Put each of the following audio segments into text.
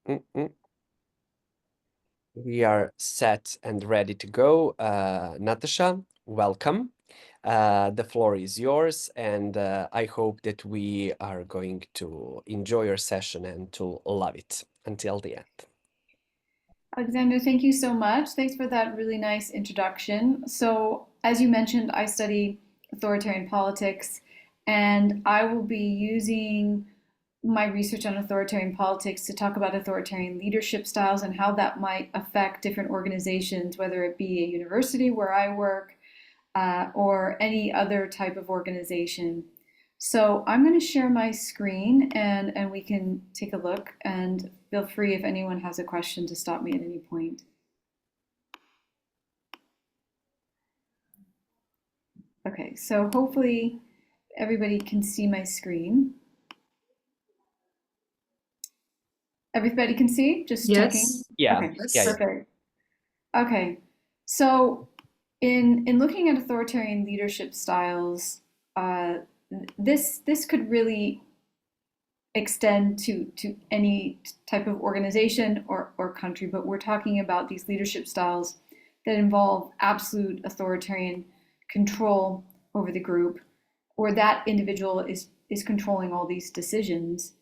Mm-mm. We are set and ready to go. Natasha, welcome. The floor is yours, and I hope that we are going to enjoy your session and to love it until the end. Alexander, thank you so much. Thanks for that really nice introduction. So, as you mentioned, I study authoritarian politics, and I will be using my research on authoritarian politics to talk about authoritarian leadership styles and how that might affect different organizations, whether it be a university where I work or any other type of organization. So I'm going to share my screen and we can take a look, and feel free if anyone has a question to stop me at any point. Okay, so hopefully everybody can see my screen. Everybody can see? Just checking. Yes. Yeah, Okay, yeah, Yes. perfect. Okay, so in looking at authoritarian leadership styles, uh, this could really extend to any type of organization or country, but we're talking about these leadership styles that involve absolute authoritarian control over the group, where that individual is controlling all these decisions.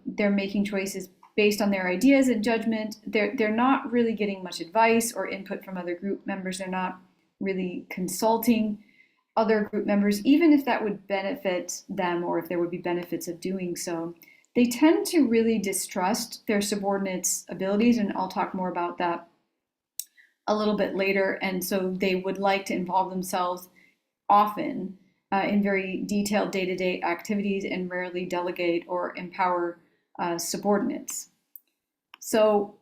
They're making choices based on their ideas and judgment. They're not really getting much advice or input from other group members. They're not really consulting other group members, even if that would benefit them or if there would be benefits of doing so. They tend to really distrust their subordinates' abilities, and I'll talk more about that a little bit later. And so they would like to involve themselves often in very detailed day to day activities and rarely delegate or empower subordinates. So,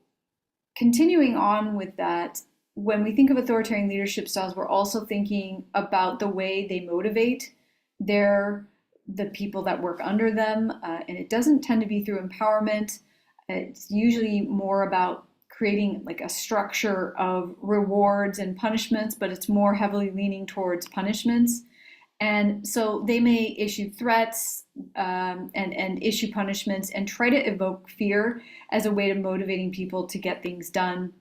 continuing on with that, when we think of authoritarian leadership styles, we're also thinking about the way they motivate their the people that work under them, and it doesn't tend to be through empowerment. It's usually more about creating like a structure of rewards and punishments, but it's more heavily leaning towards punishments. And so they may issue threats and issue punishments and try to evoke fear as a way of motivating people to get things done.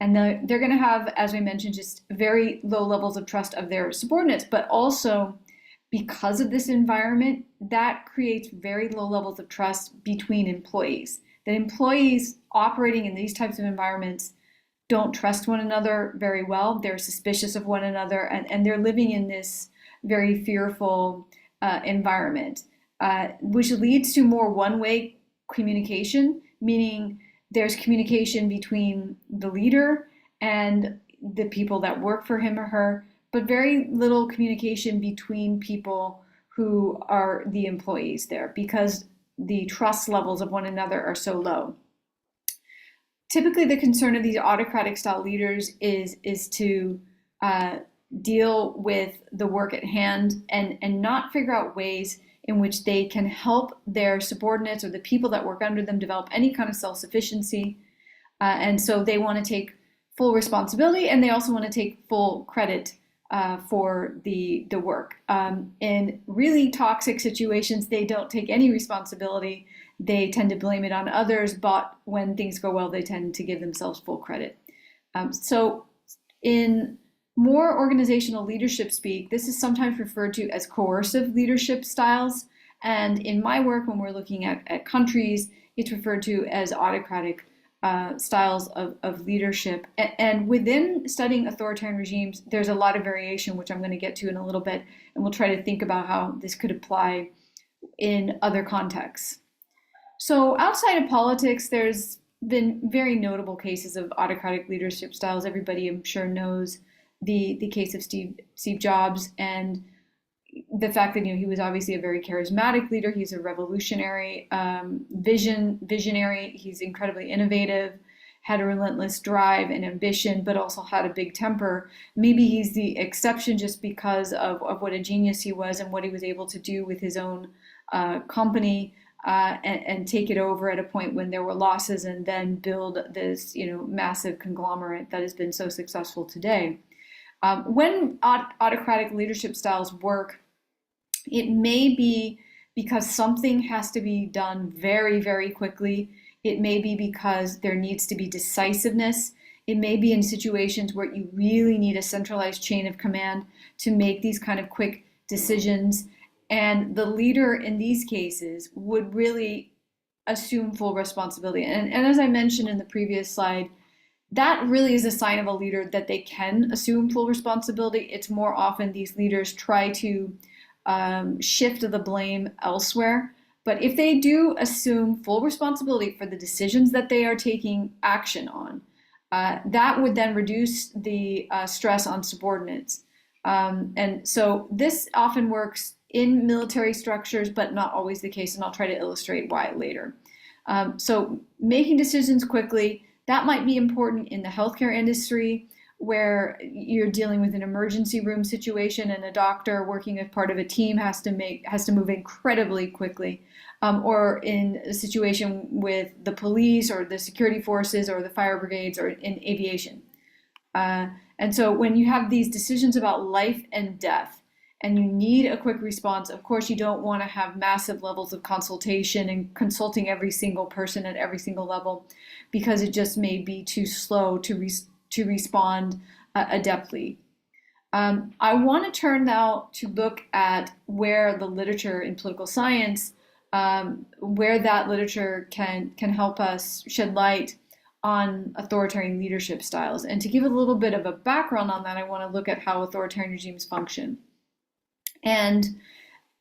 And they're going to have, as I mentioned, just very low levels of trust of their subordinates, but also because of this environment, that creates very low levels of trust between employees. That employees operating in these types of environments don't trust one another very well. They're suspicious of one another, and they're living in this very fearful environment, which leads to more one-way communication, meaning there's communication between the leader and the people that work for him or her, but very little communication between people who are the employees there because the trust levels of one another are so low. Typically, the concern of these autocratic style leaders is to uh, deal with the work at hand and not figure out ways in which they can help their subordinates or the people that work under them develop any kind of self-sufficiency. And so they want to take full responsibility, and they also want to take full credit for the work. In really toxic situations, they don't take any responsibility. They tend to blame it on others, but when things go well, they tend to give themselves full credit. So in more organizational leadership speak, this is sometimes referred to as coercive leadership styles. And in my work, when we're looking at countries, it's referred to as autocratic styles of leadership. And within studying authoritarian regimes, there's a lot of variation, which I'm going to get to in a little bit. And we'll try to think about how this could apply in other contexts. So outside of politics, there's been very notable cases of autocratic leadership styles. Everybody, I'm sure, knows the case of Steve Jobs and the fact that he was obviously a very charismatic leader. He's a revolutionary visionary. He's incredibly innovative, had a relentless drive and ambition, but also had a big temper. Maybe he's the exception just because of what a genius he was and what he was able to do with his own company. And take it over at a point when there were losses, and then build this, massive conglomerate that has been so successful today. When autocratic leadership styles work, it may be because something has to be done very, very quickly It may be because there needs to be decisiveness. It may be in situations where you really need a centralized chain of command to make these kind of quick decisions. And the leader in these cases would really assume full responsibility. And as I mentioned in the previous slide, that really is a sign of a leader that they can assume full responsibility. It's more often these leaders try to shift the blame elsewhere. But if they do assume full responsibility for the decisions that they are taking action on, that would then reduce the stress on subordinates. And so this often works in military structures, but not always the case, and I'll try to illustrate why later. So making decisions quickly, that might be important in the healthcare industry, where you're dealing with an emergency room situation and a doctor working as part of a team has to move incredibly quickly, or in a situation with the police or the security forces or the fire brigades or in aviation. And so when you have these decisions about life and death, and you need a quick response, of course you don't want to have massive levels of consultation and consulting every single person at every single level, because it just may be too slow to respond adeptly. I want to turn now to look at where the literature in political science, where that literature can help us shed light on authoritarian leadership styles. And to give a little bit of a background on that, I want to look at how authoritarian regimes function. And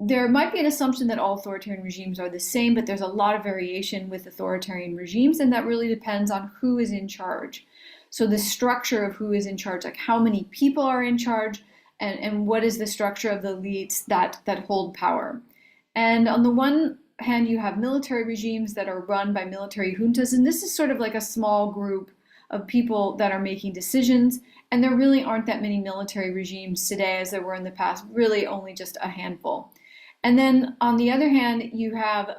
there might be an assumption that all authoritarian regimes are the same, but there's a lot of variation with authoritarian regimes, and that really depends on who is in charge. So the structure of who is in charge, like how many people are in charge, and what is the structure of the elites that hold power. And on the one hand, you have military regimes that are run by military juntas, and this is sort of like a small group of people that are making decisions. And there really aren't that many military regimes today as there were in the past, really only just a handful. And then on the other hand, you have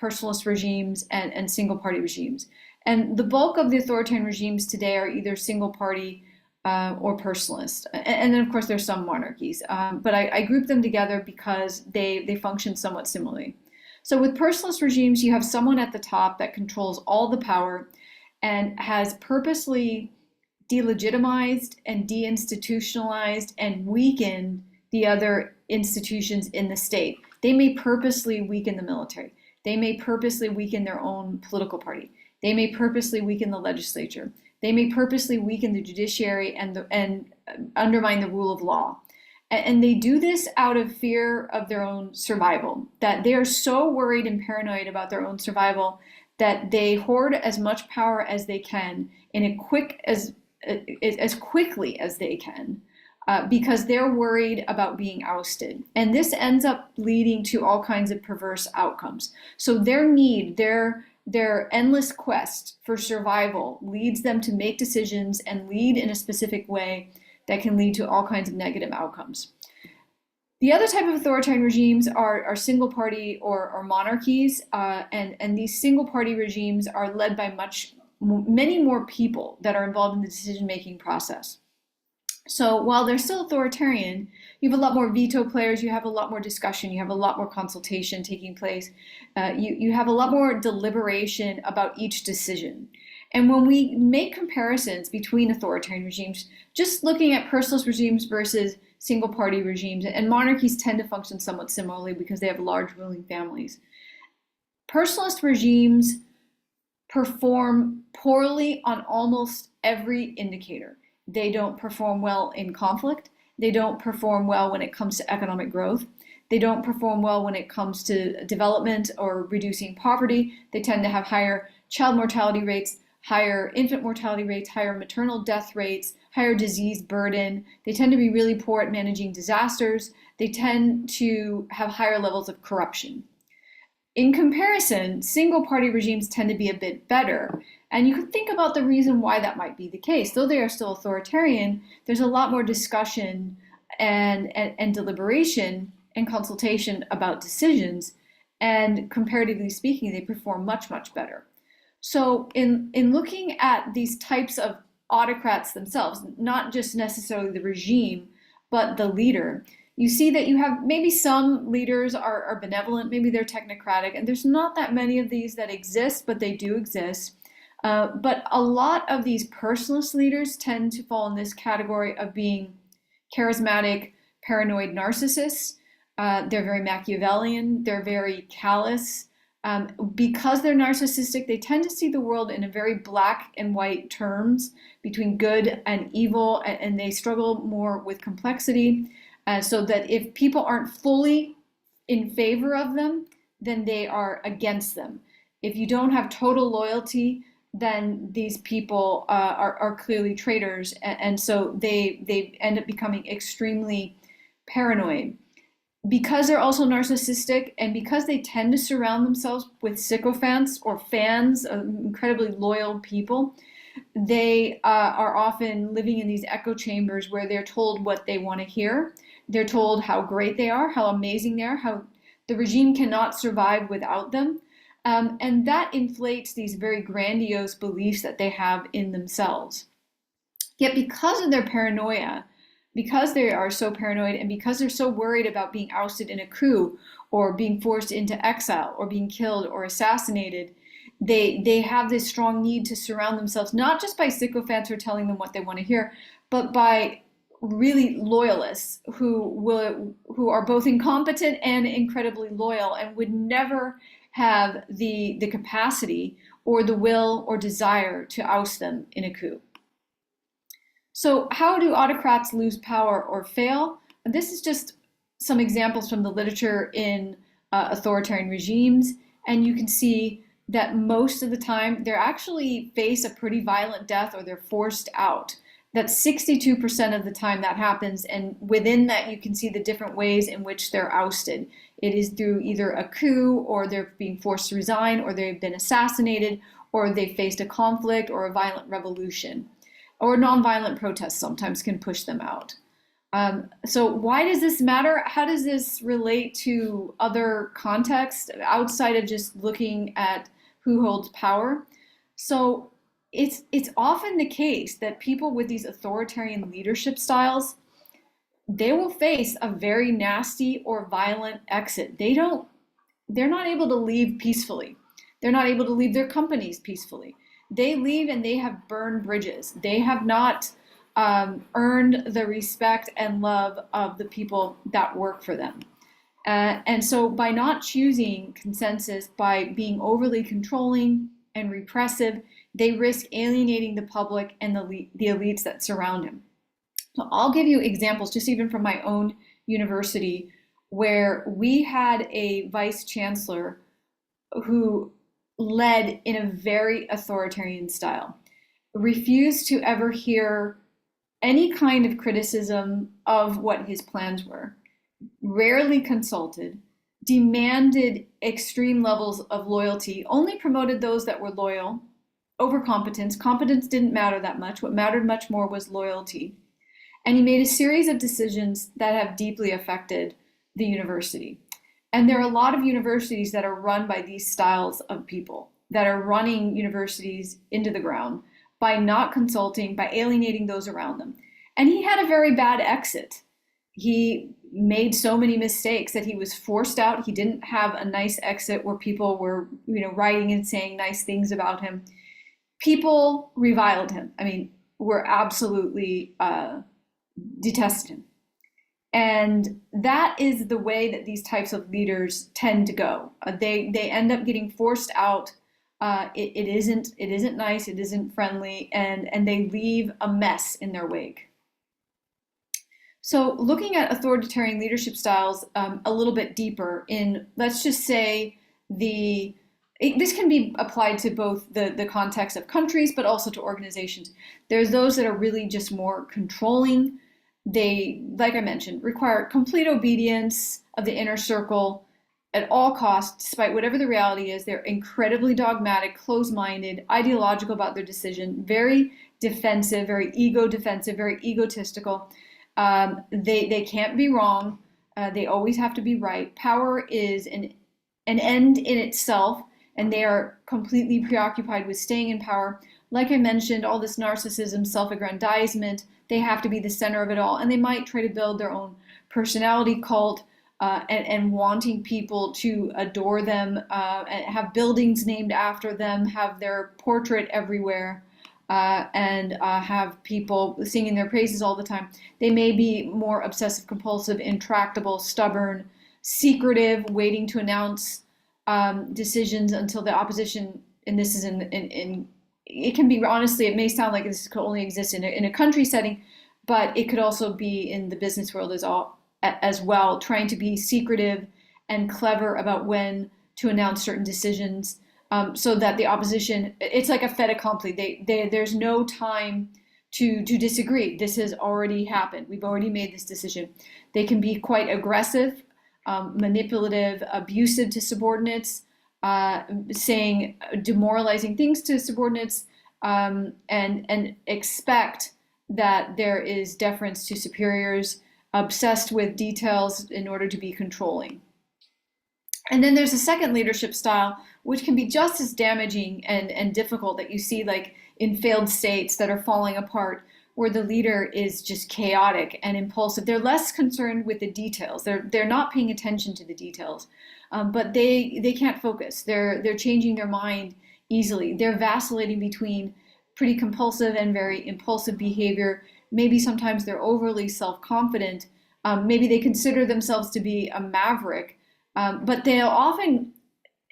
personalist regimes and single party regimes. And the bulk of the authoritarian regimes today are either single party or personalist. And then of course there's some monarchies, but I group them together because they function somewhat similarly. So with personalist regimes, you have someone at the top that controls all the power and has purposely delegitimized and deinstitutionalized and weakened the other institutions in the state. They may purposely weaken the military. They may purposely weaken their own political party. They may purposely weaken the legislature. They may purposely weaken the judiciary and undermine the rule of law. And they do this out of fear of their own survival, that they are so worried and paranoid about their own survival that they hoard as much power as they can in as quickly as they can, because they're worried about being ousted. And this ends up leading to all kinds of perverse outcomes. So their endless quest for survival leads them to make decisions and lead in a specific way that can lead to all kinds of negative outcomes. The other type of authoritarian regimes are single party or monarchies, and these single party regimes are led by many more people that are involved in the decision-making process. So while they're still authoritarian, you have a lot more veto players, you have a lot more discussion, you have a lot more consultation taking place, you have a lot more deliberation about each decision. And when we make comparisons between authoritarian regimes, just looking at personalist regimes versus single party regimes, and monarchies tend to function somewhat similarly because they have large ruling families. Personalist regimes perform poorly on almost every indicator. They don't perform well in conflict. They don't perform well when it comes to economic growth. They don't perform well when it comes to development or reducing poverty. They tend to have higher child mortality rates, higher infant mortality rates, higher maternal death rates, higher disease burden. They tend to be really poor at managing disasters. They tend to have higher levels of corruption. In comparison, single party regimes tend to be a bit better. And you could think about the reason why that might be the case. Though they are still authoritarian, there's a lot more discussion and deliberation and consultation about decisions. And comparatively speaking, they perform much, much better. So in looking at these types of autocrats themselves, not just necessarily the regime, but the leader, You see that you have maybe some leaders are benevolent, maybe they're technocratic, and there's not that many of these that exist, but they do exist. But a lot of these personalist leaders tend to fall in this category of being charismatic, paranoid narcissists. They're very Machiavellian, they're very callous. Because they're narcissistic, they tend to see the world in a very black and white terms between good and evil, and they struggle more with complexity. So that if people aren't fully in favor of them, then they are against them. If you don't have total loyalty, then these people are clearly traitors, and so they end up becoming extremely paranoid. Because they're also narcissistic, and because they tend to surround themselves with sycophants or fans of incredibly loyal people, they are often living in these echo chambers where they're told what they want to hear. They're told how great they are, how amazing they are, how the regime cannot survive without them. And that inflates these very grandiose beliefs that they have in themselves. Yet because of their paranoia, because they are so paranoid, and because they're so worried about being ousted in a coup or being forced into exile or being killed or assassinated, they have this strong need to surround themselves not just by sycophants who are telling them what they want to hear, but by really loyalists who are both incompetent and incredibly loyal and would never have the capacity or the will or desire to oust them in a coup. So how do autocrats lose power or fail? This is just some examples from the literature in authoritarian regimes, and you can see that most of the time they actually face a pretty violent death or they're forced out. That's 62% of the time that happens, and within that you can see the different ways in which they're ousted. It is through either a coup, or they're being forced to resign, or they've been assassinated, or they've faced a conflict or a violent revolution. Or nonviolent protests sometimes can push them out. So why does this matter? How does this relate to other contexts outside of just looking at who holds power? So it's often the case that people with these authoritarian leadership styles, they will face a very nasty or violent exit. They're not able to leave peacefully. They're not able to leave their companies peacefully. They leave and they have burned bridges. They have not earned the respect and love of the people that work for them. And so by not choosing consensus, by being overly controlling and repressive, they risk alienating the public and the elites that surround him. So I'll give you examples just even from my own university, where we had a vice chancellor who led in a very authoritarian style, refused to ever hear any kind of criticism of what his plans were, rarely consulted, demanded extreme levels of loyalty, only promoted those that were loyal over competence. Competence didn't matter that much. What mattered much more was loyalty. And he made a series of decisions that have deeply affected the university. And there are a lot of universities that are run by these styles of people, that are running universities into the ground by not consulting, by alienating those around them. And he had a very bad exit. He made so many mistakes that he was forced out. He didn't have a nice exit where people were, writing and saying nice things about him. People reviled him. I mean, were absolutely detested him. And that is the way that these types of leaders tend to go. They end up getting forced out. It isn't nice. It isn't friendly, and they leave a mess in their wake. So looking at authoritarian leadership styles a little bit deeper, in let's just say this can be applied to both the context of countries, but also to organizations. There's those that are really just more controlling. They, like I mentioned, require complete obedience of the inner circle at all costs, despite whatever the reality is. They're incredibly dogmatic, closed-minded, ideological about their decision, very defensive, very ego-defensive, very egotistical. They can't be wrong. They always have to be right. Power is an end in itself, and they are completely preoccupied with staying in power. Like I mentioned, all this narcissism, self-aggrandizement, they have to be the center of it all, and they might try to build their own personality cult, and wanting people to adore them, and have buildings named after them, have their portrait everywhere, and have people singing their praises all the time. They may be more obsessive compulsive, intractable, stubborn, secretive, waiting to announce decisions until the opposition, and this is in it can be, honestly, it may sound like this could only exist in a country setting, but it could also be in the business world as well, trying to be secretive and clever about when to announce certain decisions, so that the opposition, it's like a fait accompli. There's no time to disagree. This has already happened. We've already made this decision. They can be quite aggressive, manipulative, abusive to subordinates, saying demoralizing things to subordinates, and expect that there is deference to superiors, obsessed with details in order to be controlling. And then there's a second leadership style, which can be just as damaging and difficult, that you see like in failed states that are falling apart, where the leader is just chaotic and impulsive. They're less concerned with the details. They're not paying attention to the details, but they can't focus. They're changing their mind easily. They're vacillating between pretty compulsive and very impulsive behavior. Maybe sometimes they're overly self-confident. Maybe they consider themselves to be a maverick, but they'll often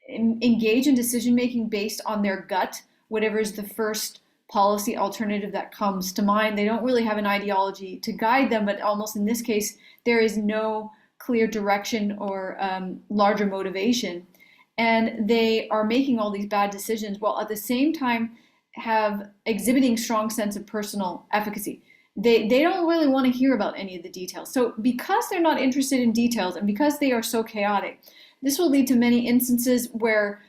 engage in decision-making based on their gut, whatever is the first policy alternative that comes to mind. They don't really have an ideology to guide them, but almost in this case, there is no clear direction or larger motivation. And they are making all these bad decisions while at the same time have exhibiting strong sense of personal efficacy. They don't really want to hear about any of the details. So because they're not interested in details and because they are so chaotic, this will lead to many instances where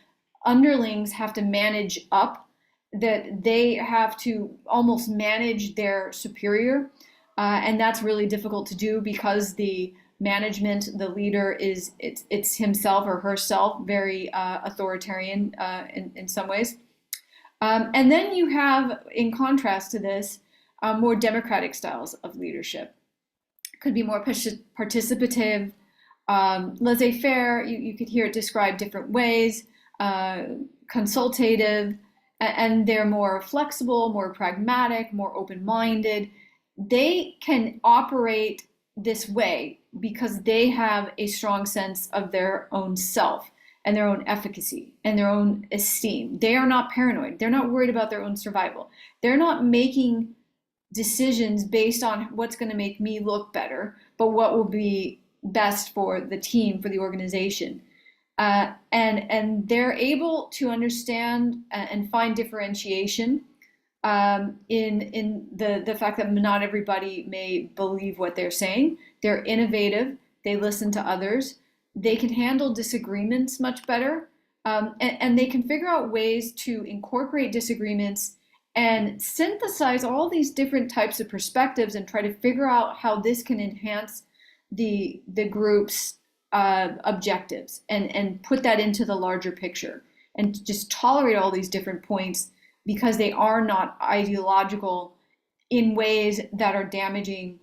underlings have to manage up, that they have to almost manage their superior. And that's really difficult to do because the management, the leader, it's himself or herself, very authoritarian in some ways. And then you have, in contrast to this, more democratic styles of leadership. Could be more participative, laissez-faire. You could hear it described different ways, consultative, and they're more flexible, more pragmatic, more open-minded. They can operate this way because they have a strong sense of their own self and their own efficacy and their own esteem. They are not paranoid. They're not worried about their own survival. They're not making decisions based on what's going to make me look better, but what will be best for the team, for the organization. And they're able to understand and find differentiation in the fact that not everybody may believe what they're saying. They're innovative. They listen to others. They can handle disagreements much better, and they can figure out ways to incorporate disagreements and synthesize all these different types of perspectives and try to figure out how this can enhance the group's objectives and put that into the larger picture, and just tolerate all these different points because they are not ideological in ways that are damaging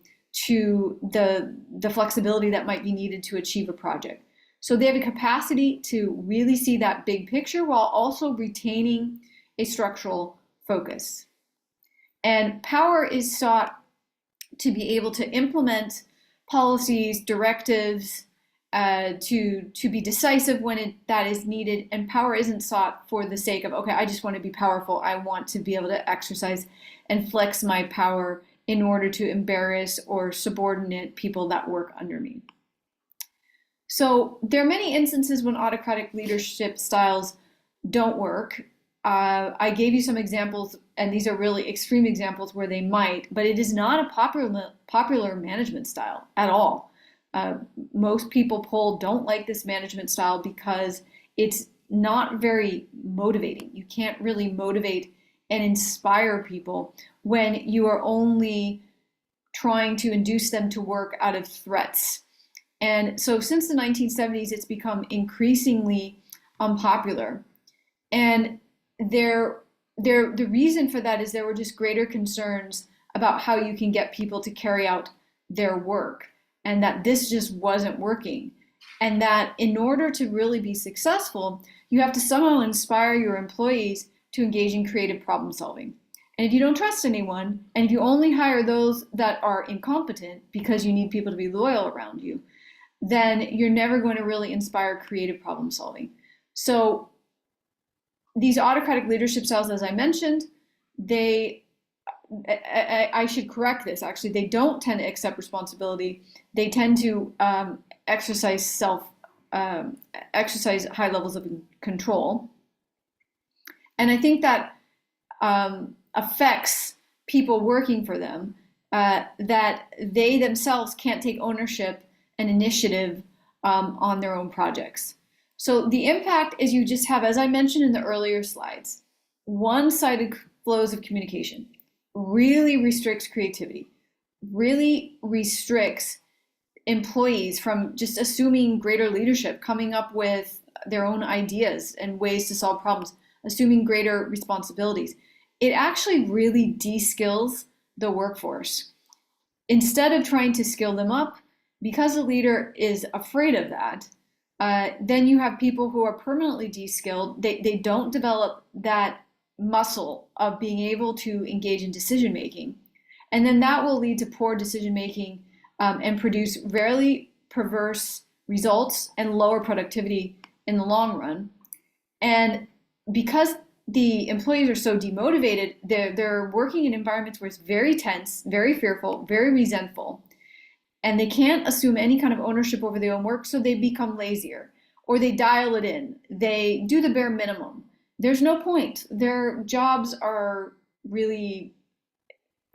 to the flexibility that might be needed to achieve a project. So they have a capacity to really see that big picture while also retaining a structural focus. And power is sought to be able to implement policies, directives, to be decisive when that is needed. And power isn't sought for the sake of, okay, I just want to be powerful. I want to be able to exercise and flex my power in order to embarrass or subordinate people that work under me. So there are many instances when autocratic leadership styles don't work. I gave you some examples, and these are really extreme examples where they might, but it is not a popular management style at all. Most people polled don't like this management style because it's not very motivating. You can't really motivate and inspire people when you are only trying to induce them to work out of threats. And so since the 1970s, it's become increasingly unpopular. And the reason for that is there were just greater concerns about how you can get people to carry out their work. and that this just wasn't working. And that in order to really be successful, you have to somehow inspire your employees to engage in creative problem solving. And if you don't trust anyone, and if you only hire those that are incompetent because you need people to be loyal around you, then you're never going to really inspire creative problem solving. So these autocratic leadership styles, as I mentioned, I should correct this, actually. They don't tend to accept responsibility. They tend to exercise high levels of control. And I think that affects people working for them, that they themselves can't take ownership and initiative on their own projects. So the impact is you just have, as I mentioned in the earlier slides, one-sided flows of communication, really restricts creativity, really restricts employees from just assuming greater leadership, coming up with their own ideas and ways to solve problems, assuming greater responsibilities. It actually really de-skills the workforce. Instead of trying to skill them up, because a leader is afraid of that, then you have people who are permanently de-skilled. They don't develop that muscle of being able to engage in decision making. And then that will lead to poor decision making and produce very perverse results and lower productivity in the long run. And because the employees are so demotivated, they're working in environments where it's very tense, very fearful, very resentful, and they can't assume any kind of ownership over their own work, so they become lazier, or they dial it in. They do the bare minimum. There's no point. Their jobs are really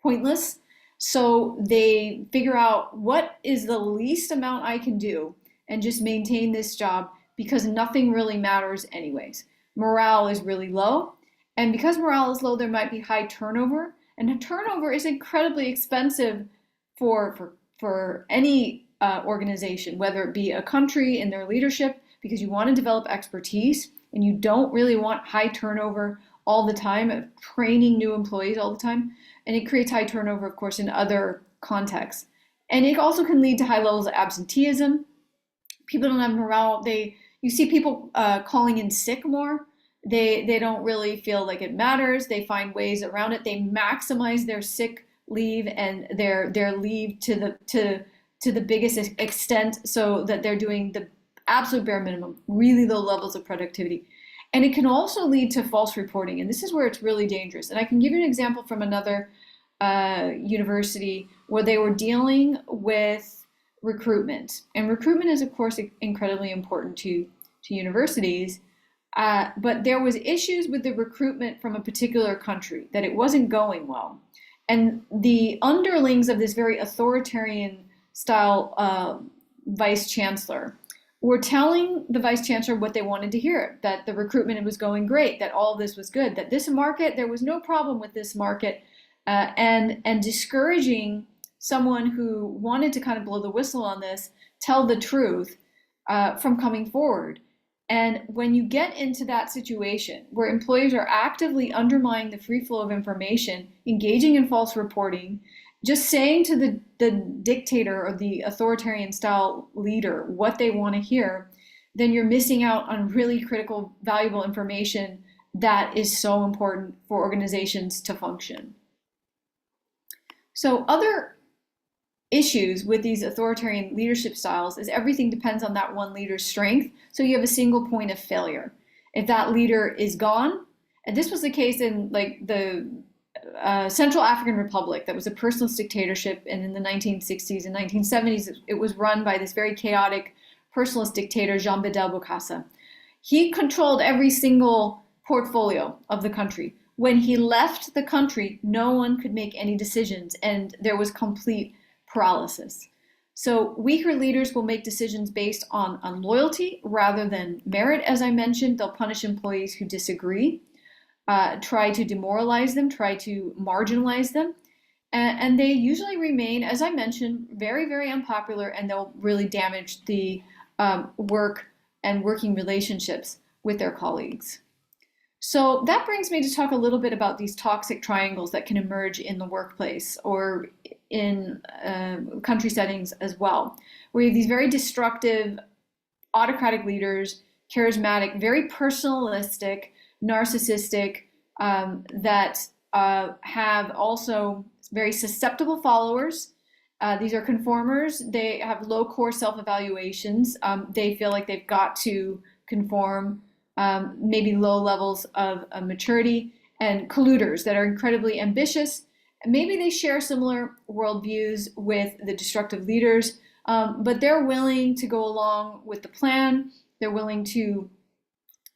pointless, so they figure out what is the least amount I can do and just maintain this job because nothing really matters anyways. Morale is really low, and because morale is low, there might be high turnover, and turnover is incredibly expensive for any organization, whether it be a country in their leadership, because you want to develop expertise and you don't really want high turnover all the time, of training new employees all the time. And it creates high turnover, of course, in other contexts. And it also can lead to high levels of absenteeism. People don't have morale. You see people calling in sick more. They don't really feel like it matters. They find ways around it. They maximize their sick leave and their leave to the biggest extent, so that they're doing the absolute bare minimum, really low levels of productivity. And it can also lead to false reporting, and this is where it's really dangerous. And I can give you an example from another university where they were dealing with recruitment. And recruitment is, of course, incredibly important to universities, but there was issues with the recruitment from a particular country, that it wasn't going well. And the underlings of this very authoritarian style vice chancellor were telling the vice chancellor what they wanted to hear, that the recruitment was going great, that all of this was good, that this market, there was no problem with this market, and discouraging someone who wanted to kind of blow the whistle on this, tell the truth, from coming forward. And when you get into that situation where employees are actively undermining the free flow of information, engaging in false reporting, just saying to the dictator or the authoritarian style leader what they want to hear, then you're missing out on really critical, valuable information that is so important for organizations to function. So other issues with these authoritarian leadership styles is everything depends on that one leader's strength. So you have a single point of failure. If that leader is gone, and this was the case in like the Central African Republic, that was a personalist dictatorship, and in the 1960s and 1970s, it was run by this very chaotic personalist dictator, Jean Bedel Bokassa. He controlled every single portfolio of the country. When he left the country, no one could make any decisions, and there was complete paralysis. So weaker leaders will make decisions based on loyalty rather than merit. As I mentioned, they'll punish employees who disagree, try to demoralize them, try to marginalize them. And they usually remain, as I mentioned, very, very unpopular, and they'll really damage the work and working relationships with their colleagues. So that brings me to talk a little bit about these toxic triangles that can emerge in the workplace or in country settings as well, where you have these very destructive, autocratic leaders, charismatic, very personalistic, narcissistic, that have also very susceptible followers. These are conformers. They have low core self-evaluations. They feel like they've got to conform, maybe low levels of maturity, and colluders that are incredibly ambitious. Maybe they share similar worldviews with the destructive leaders, but they're willing to go along with the plan. They're willing to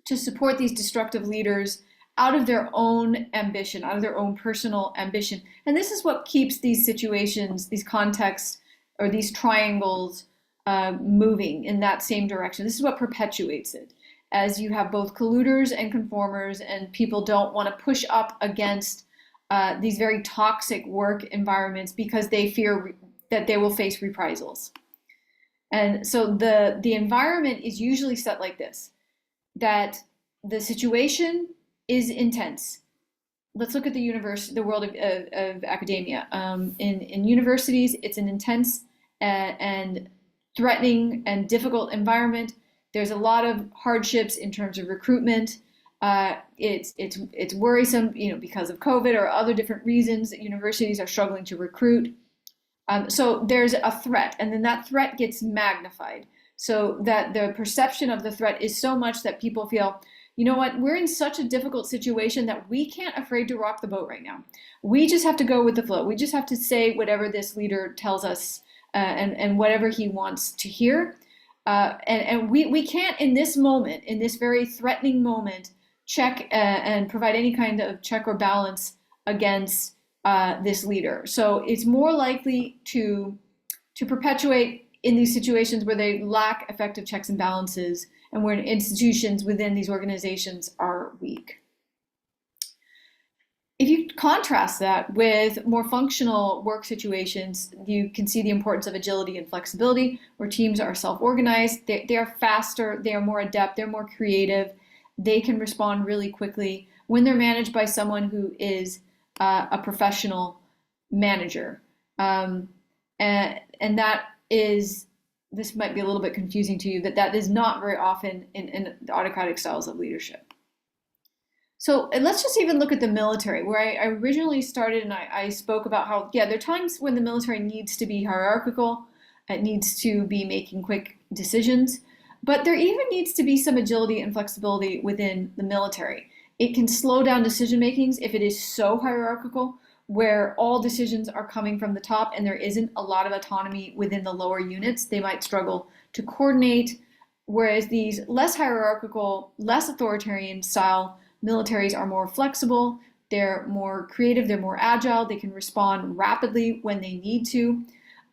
support these destructive leaders out of their own ambition, out of their own personal ambition. And this is what keeps these situations, these contexts, or these triangles moving in that same direction. This is what perpetuates it, as you have both colluders and conformers, and people don't want to push up against these very toxic work environments because they fear that they will face reprisals. And so the environment is usually set like this, that the situation is intense. Let's look at the world of academia. In universities, it's an intense and threatening and difficult environment. There's a lot of hardships in terms of recruitment. It's worrisome, because of COVID or other different reasons that universities are struggling to recruit. So there's a threat, and then that threat gets magnified, so that the perception of the threat is so much that people feel, you know what, we're in such a difficult situation that we can't afford to rock the boat right now. We just have to go with the flow. We just have to say whatever this leader tells us and whatever he wants to hear. And we can't, in this moment, in this very threatening moment, check and provide any kind of check or balance against this leader. So it's more likely to perpetuate in these situations where they lack effective checks and balances, and where institutions within these organizations are weak. If you contrast that with more functional work situations, you can see the importance of agility and flexibility, where teams are self-organized, they are faster, they are more adept, they're more creative, they can respond really quickly when they're managed by someone who is a professional manager. And that is, this might be a little bit confusing to you, that is not very often in the autocratic styles of leadership. So let's just even look at the military, where I originally started, and I spoke about how, yeah, there are times when the military needs to be hierarchical, it needs to be making quick decisions, but there even needs to be some agility and flexibility within the military. It can slow down decision makings if it is so hierarchical, where all decisions are coming from the top and there isn't a lot of autonomy within the lower units. They might struggle to coordinate, whereas these less hierarchical, less authoritarian style militaries are more flexible, they're more creative, they're more agile, they can respond rapidly when they need to.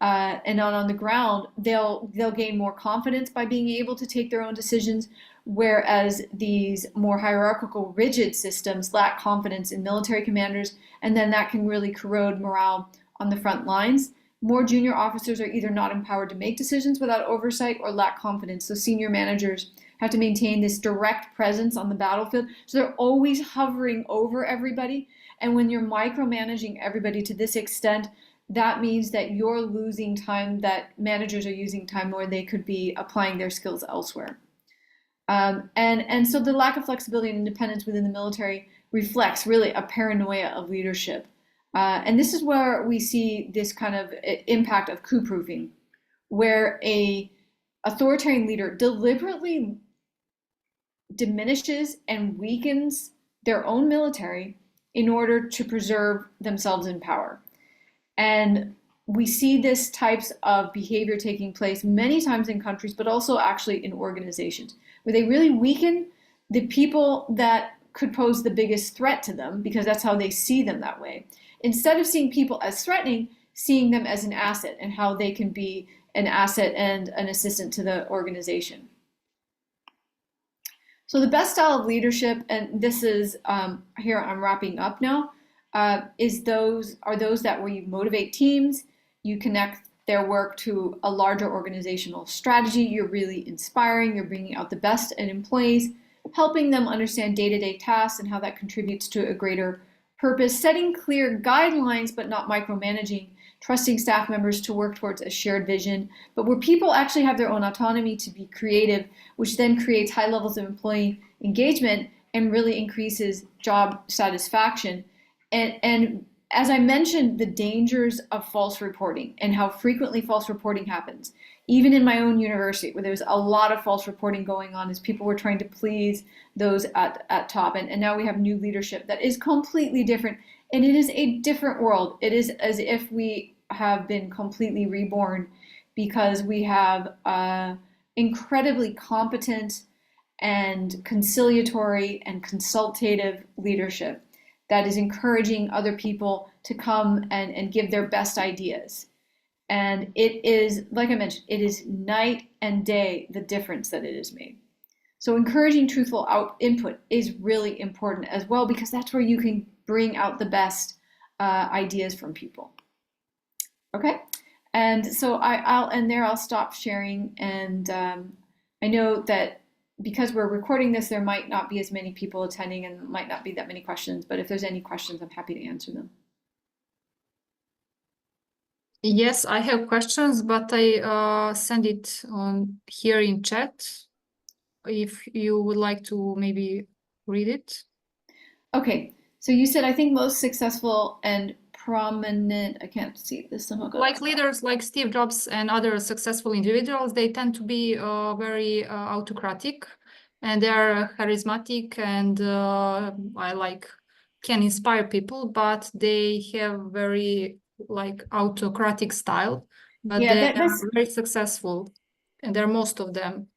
And on the ground, they'll gain more confidence by being able to take their own decisions, whereas these more hierarchical, rigid systems lack confidence in military commanders, and then that can really corrode morale on the front lines. More junior officers are either not empowered to make decisions without oversight or lack confidence. So senior managers have to maintain this direct presence on the battlefield. So they're always hovering over everybody. And when you're micromanaging everybody to this extent, that means that you're losing time, that managers are using time where they could be applying their skills elsewhere. And so the lack of flexibility and independence within the military reflects really a paranoia of leadership. And this is where we see this kind of impact of coup-proofing, where a authoritarian leader deliberately diminishes and weakens their own military in order to preserve themselves in power. And we see this types of behavior taking place many times in countries, but also actually in organizations, where they really weaken the people that could pose the biggest threat to them, because that's how they see them that way. Instead of seeing people as threatening, seeing them as an asset and how they can be an asset and an assistant to the organization. So the best style of leadership, and this is, here I'm wrapping up now, is those that where you motivate teams, you connect their work to a larger organizational strategy, you're really inspiring, you're bringing out the best in employees, helping them understand day-to-day tasks and how that contributes to a greater purpose, setting clear guidelines but not micromanaging, trusting staff members to work towards a shared vision, but where people actually have their own autonomy to be creative, which then creates high levels of employee engagement and really increases job satisfaction. And as I mentioned, the dangers of false reporting and how frequently false reporting happens. Even in my own university, where there was a lot of false reporting going on as people were trying to please those at top. And now we have new leadership that is completely different. And it is a different world. It is as if we have been completely reborn because we have incredibly competent and conciliatory and consultative leadership that is encouraging other people to come and give their best ideas. And it is, like I mentioned, it is night and day the difference that it has made. So encouraging truthful input is really important as well, because that's where you can bring out the best ideas from people. Okay, and so I'll end there. I'll stop sharing, and I know that because we're recording this, there might not be as many people attending and might not be that many questions, but if there's any questions, I'm happy to answer them. Yes, I have questions, but I send it on here in chat if you would like to maybe read it. Okay, so you said, I think most successful and prominent, I can't see this. Like leaders like Steve Jobs and other successful individuals, they tend to be very autocratic, and they are charismatic, and I can inspire people, but they have very like autocratic style, but Yeah, they that's are very successful, and they're most of them.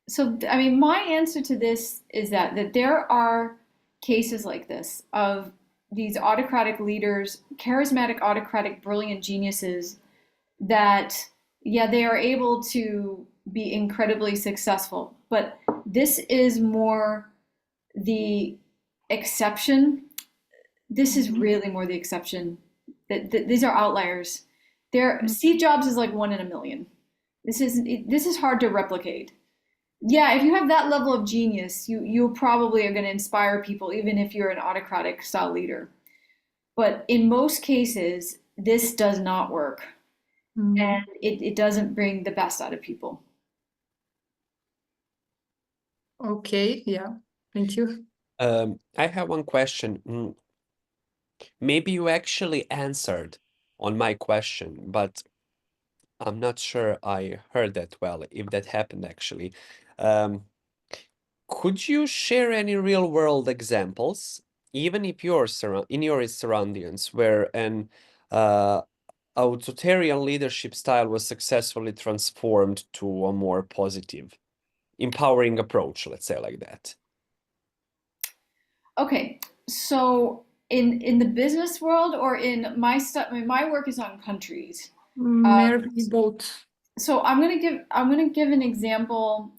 so. I mean, my answer to this is that there are cases like this of these autocratic leaders, charismatic, autocratic, brilliant geniuses that, yeah, they are able to be incredibly successful. But this is more the exception. This is really more the exception. These are outliers. Steve Jobs is like 1 in a million. This is hard to replicate. Yeah, if you have that level of genius, you probably are going to inspire people, even if you're an autocratic style leader. But in most cases, this does not work, and it doesn't bring the best out of people. Okay, yeah, thank you. I have one question. Maybe you actually answered on my question, but I'm not sure I heard that well, if that happened actually. Could you share any real-world examples, even if you're in your surroundings, where an authoritarian leadership style was successfully transformed to a more positive, empowering approach, let's say like that? Okay, so in the business world or in my stuff, I mean, my work is on countries. Maybe both. So I'm gonna give an example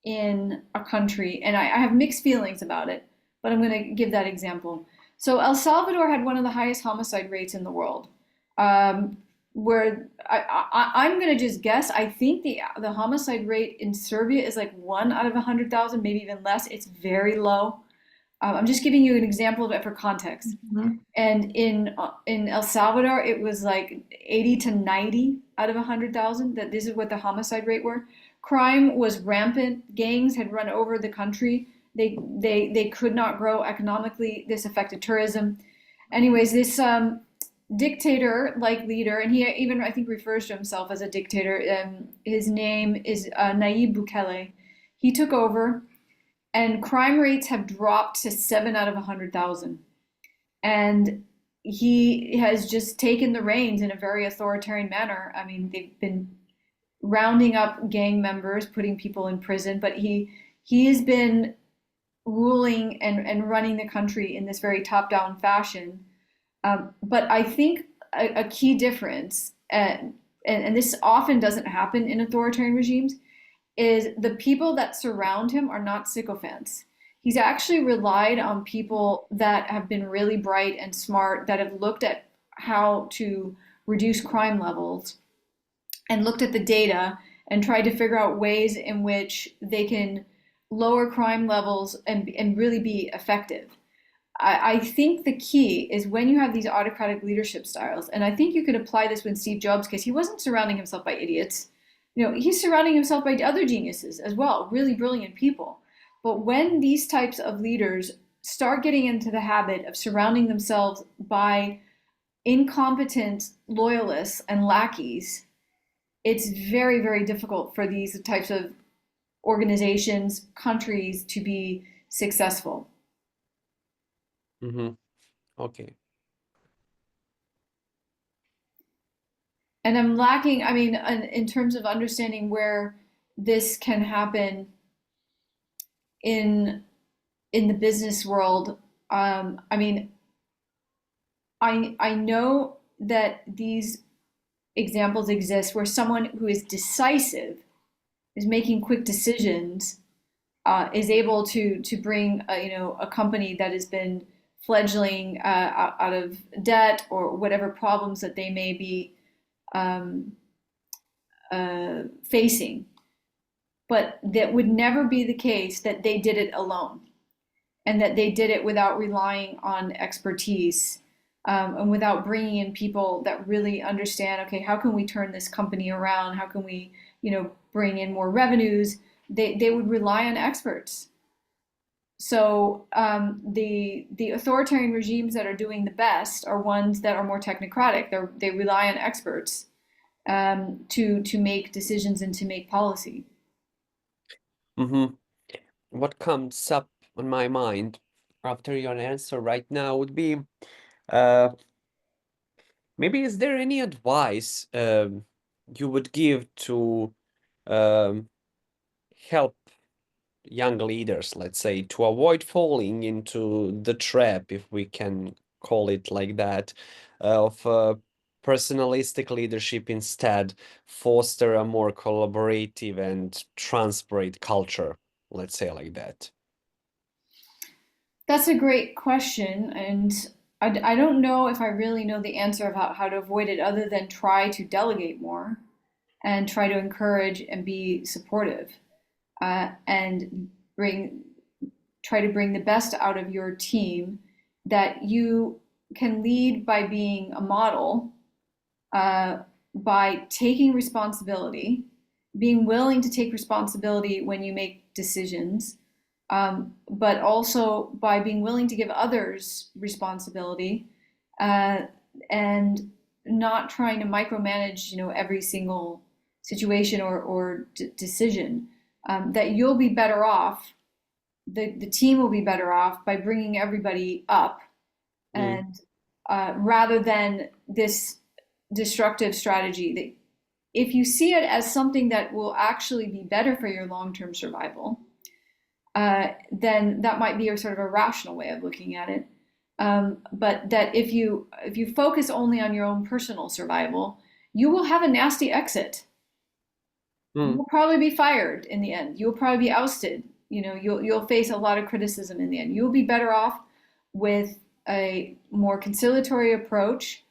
in a country, and I have mixed feelings about it, but I'm gonna give that example. So El Salvador had one of the highest homicide rates in the world. Where I'm gonna just guess, I think the homicide rate in Serbia is like 1 out of 100,000, maybe even less. It's very low. I'm just giving you an example of it for context. And in El Salvador, it was like 80 to 90 out of 100,000. That this is what the homicide rate were. Crime was rampant. Gangs had run over the country. They could not grow economically. This affected tourism. Anyways, this dictator-like leader, and he even, I think, refers to himself as a dictator. His name is Nayib Bukele. He took over, and crime rates have dropped to 7 out of 100,000. And he has just taken the reins in a very authoritarian manner. I mean, they've been rounding up gang members, putting people in prison, but he has been ruling and running the country in this very top-down fashion. But I think a key difference, and this often doesn't happen in authoritarian regimes, is the people that surround him are not sycophants. He's actually relied on people that have been really bright and smart, that have looked at how to reduce crime levels and looked at the data and tried to figure out ways in which they can lower crime levels and really be effective. I think the key is when you have these autocratic leadership styles, and I think you could apply this with Steve Jobs because he wasn't surrounding himself by idiots. He's surrounding himself by other geniuses as well, really brilliant people. But when these types of leaders start getting into the habit of surrounding themselves by incompetent loyalists and lackeys, it's very, very difficult for these types of organizations, countries to be successful. Mm-hmm. Okay. And I'm lacking, I mean, in terms of understanding where this can happen in the business world. I mean, I know that these examples exist where someone who is decisive, is making quick decisions, is able to bring a company that has been fledgling out of debt or whatever problems that they may be um, facing. But that would never be the case that they did it alone and that they did it without relying on expertise, and without bringing in people that really understand, okay, how can we turn this company around? How can we, bring in more revenues? They would rely on experts. So the authoritarian regimes that are doing the best are ones that are more technocratic. They rely on experts to make decisions and to make policy. Mm-hmm. What comes up on my mind after your answer right now would be, uh, maybe is there any advice you would give to um, help young leaders, let's say, to avoid falling into the trap, if we can call it like that, of personalistic leadership, instead foster a more collaborative and transparent culture, let's say like that? That's a great question, and I don't know if I really know the answer of how to avoid it other than try to delegate more and try to encourage and be supportive, and try to bring the best out of your team, that you can lead by being a model, by taking responsibility, being willing to take responsibility when you make decisions, but also by being willing to give others responsibility, uh, and not trying to micromanage, every single situation or decision. That you'll be better off, the team will be better off by bringing everybody up, Mm, and rather than this destructive strategy that if you see it as something that will actually be better for your long-term survival, then that might be a sort of a rational way of looking at it. But that if you focus only on your own personal survival, you will have a nasty exit. mm, You'll probably be fired in the end. You'll probably be ousted. You'll face a lot of criticism in the end. You'll be better off with a more conciliatory approach.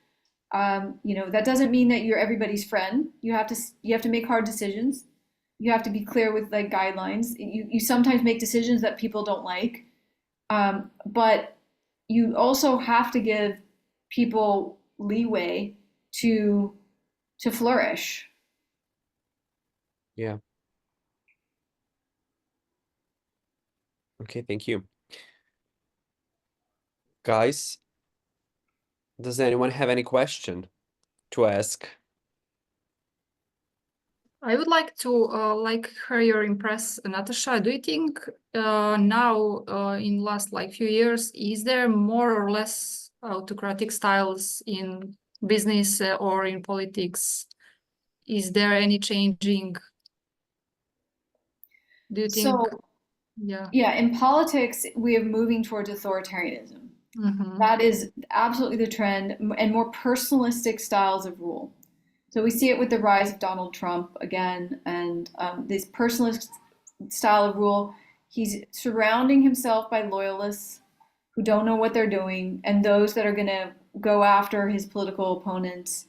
That doesn't mean that you're everybody's friend. You have to make hard decisions. You have to be clear with like guidelines. You sometimes make decisions that people don't like, but you also have to give people leeway to flourish. yeah. Okay, thank you. Guys, does anyone have any question to ask? I would like to hear your impress, Natasha. Do you think now in last few years is there more or less autocratic styles in business or in politics? Is there any changing? Do you think? So, Yeah. yeah, in politics, we are moving towards authoritarianism. Mm-hmm. That is absolutely the trend, and more personalistic styles of rule. So we see it with the rise of Donald Trump again, and this personalist style of rule. He's surrounding himself by loyalists who don't know what they're doing, and those that are going to go after his political opponents.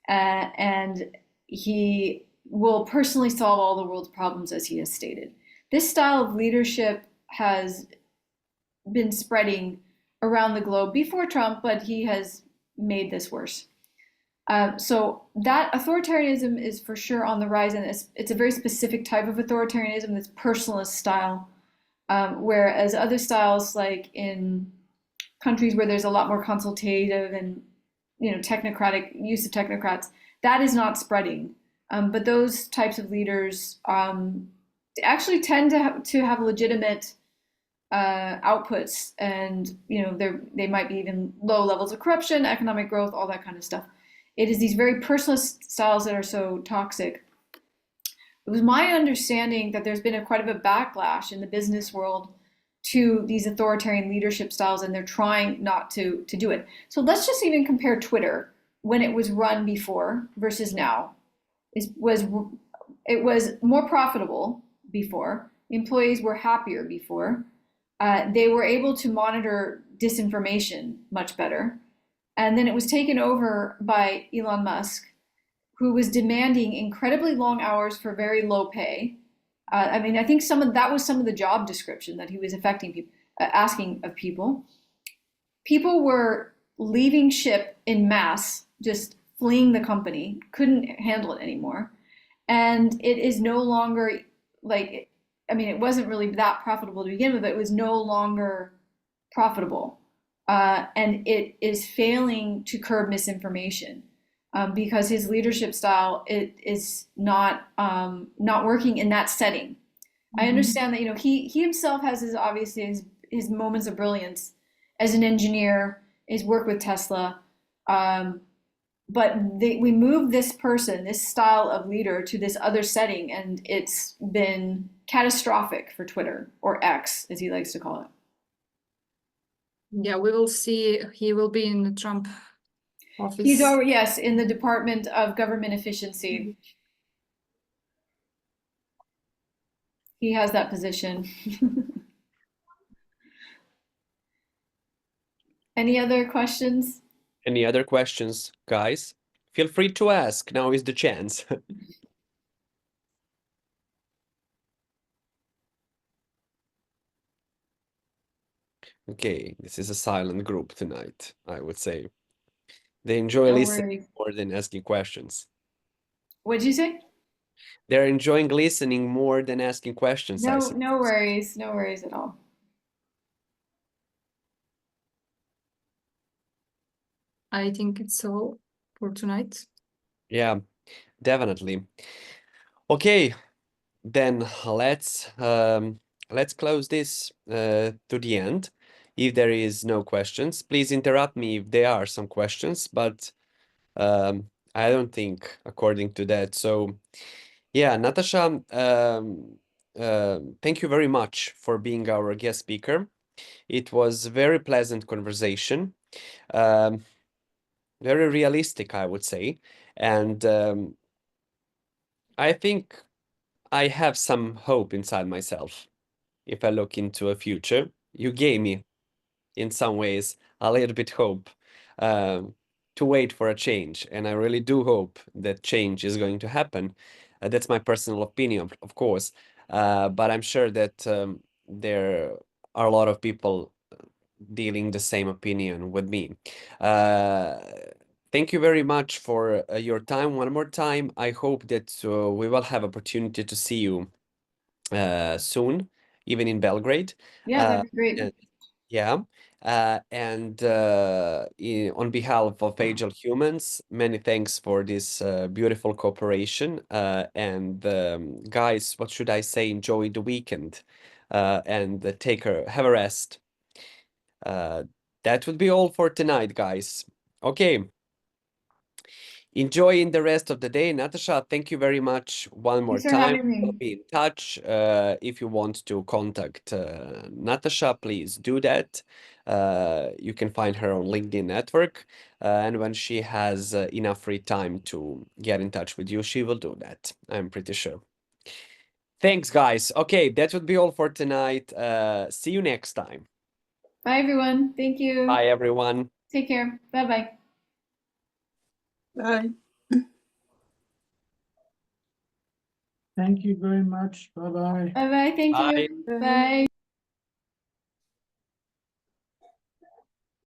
And he will personally solve all the world's problems, as he has stated. This style of leadership has been spreading around the globe before Trump, but he has made this worse. So that authoritarianism is for sure on the rise, and it's a very specific type of authoritarianism, this personalist style, whereas other styles, like in countries where there's a lot more consultative and technocratic use of technocrats, that is not spreading. But those types of leaders actually tend to have legitimate outputs, and they might be even low levels of corruption, economic growth, all that kind of stuff. It is these very personalist styles that are so toxic. It was my understanding that there's been quite of a backlash in the business world to these authoritarian leadership styles, and they're trying not to do it. So let's just even compare Twitter when it was run before versus now. It was more profitable before. Employees were happier before. They were able to monitor disinformation much better. And then it was taken over by Elon Musk, who was demanding incredibly long hours for very low pay. I mean, I think that was some of the job description that he was asking of people. People were leaving ship in mass, just fleeing the company, couldn't handle it anymore. And it is no longer it wasn't really that profitable to begin with, but it was no longer profitable. And it is failing to curb misinformation because his leadership style is not working in that setting. Mm-hmm. I understand that he himself has his moments of brilliance as an engineer, his work with Tesla, but we moved this style of leader to this other setting, and it's been catastrophic for Twitter, or X as he likes to call it. Yeah, we will see. He will be in the Trump office. He's in the Department of Government Efficiency. Mm-hmm. He has that position. Any other questions? Any other questions, guys? Feel free to ask. Now is the chance. Okay, this is a silent group tonight, I would say. They enjoy listening more than asking questions. What'd you say? They're enjoying listening more than asking questions. No worries. No worries at all. I think it's all for tonight. Yeah, definitely. Okay, then let's close this to the end. If there is no questions, please interrupt me if there are some questions, but I don't think according to that. So yeah, Natasha, thank you very much for being our guest speaker. It was a very pleasant conversation, very realistic, I would say. And I think I have some hope inside myself. If I look into a future, you gave me, in some ways, a little bit hope to wait for a change. And I really do hope that change is going to happen. That's my personal opinion, of course. But I'm sure that there are a lot of people dealing the same opinion with me. Thank you very much for your time one more time. I hope that we will have opportunity to see you soon, even in Belgrade. Yeah, that'd be great. On behalf of Agile Humans, many thanks for this beautiful cooperation. Guys, what should I say? Enjoy the weekend and have a rest. That would be all for tonight, guys. Okay. Enjoying the rest of the day. Natasha, thank you very much one more time. We'll be in touch. If you want to contact Natasha, please do that. You can find her on LinkedIn network. And when she has enough free time to get in touch with you, she will do that. I'm pretty sure. Thanks, guys. Okay, that would be all for tonight. See you next time. Bye, everyone. Thank you. Bye, everyone. Take care. Bye-bye. Bye. Thank you very much. Bye-bye. Bye-bye. Thank you. Bye.